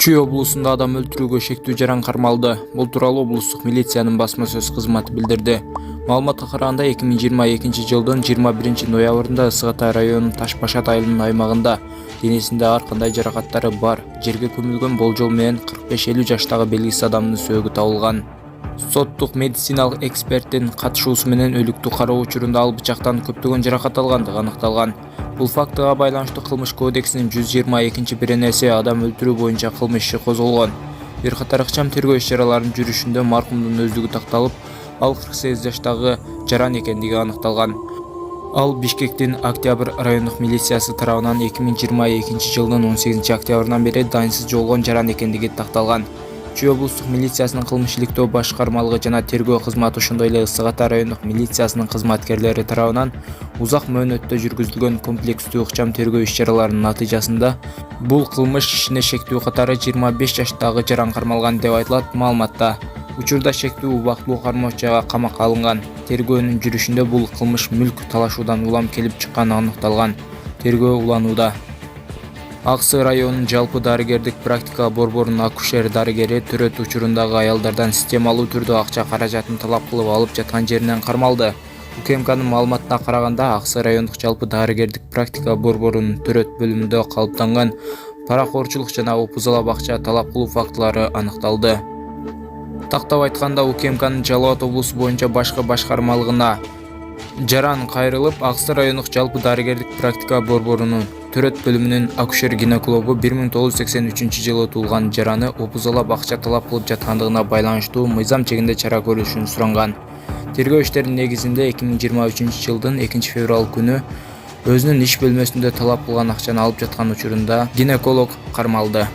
Чүй облусунда адам өлтүрүүгө шектүү жаран кармалды. Бул тууралуу облустук милициянын басма сөз кызматы билдирди. Маалыматка караганда 2022 жылдын 21 ноябрында Ысык Атай районунун Таш-Башат айылынын аймагында денесинде ар кандай жаракаттары бар, жерге көмүлгөн болжол менен 45-50 жаштагы белгисиз адамдын сөөгү табылган. Соттук медициналык эксперттин катышуусу менен өлүктү кароо учурунда ал бычактан көптөгөн жаракат алгандыгы аныкталган. Бул фактыга байланыштуу Кылмыш кодексинин 122-беренеси адам өлтүрүү боюнча кылмыш иши козголгон. Бир катар ыкчам тергөө иш-чараларынын жүрүшүндө маркумдун өздүгү такталып, ал 48 жаштагы жаран экендиги аныкталган. Ал Бишкектин Октябрь райондук милициясы тарабынан 2022 жылдын 18 октябрынан бери дайынсыз жоголгон жаран экендиги такталган. Чүй облустук милициясынын кылмыш иликтөө башкармалыгы жана тергөө кызматы ошондой эле Ысык Атай райондук милициясынын кызматкерлери тарабынан узак мөөнөттө жүргүзүлгөн комплекстүү ыкчам тергөө иш-чараларынын натыйжасында бул кылмыш ишине шектүү катары 25 жаштагы жаран кармалган деп айтылат маалыматта. Учурда шектүү убактылуу кармоочуга камакка алынган. Тергөөнүн жүрүшүндө бул кылмыш мүлк талашуудан улам келип чыкканы аныкталган. Тергөө уланууда. Аксы районунун жалпы дарыгердик практика борборунун акушер дарыгери төрөт учурундагы аялдардан системалуу түрдө акча каражатын талап кылып алып жаткан жеринен кармалды. УКМКнын маалыматына караганда, Аксы райондук жалпы дарыгердик практика борборунун төрөт бөлүмүндө калыптанган паракорчулук жана опузалап акча талап кылуу фактылары аныкталды. Тактап айтканда, УКМКнын Жалал Абад облусу боюнча башкы башкармалыгына жаран кайрылып, Аксы райондук жалпы дарыгердик практика борборунун төрөт бөлүмүнүн акушер-гинекологу 1983 жылы туулган жараны опузалап акча талап кылып жаткандыгына байланыштуу мыйзам чегинде чара көрүлүшүн суранган. Тергөө иштеринин негизинде 2023 жылдын 2-февраль күнү өзүнүн иш бөлмөсүндө талап кылган акчаны алып жаткан учурунда гинеколог кармалды.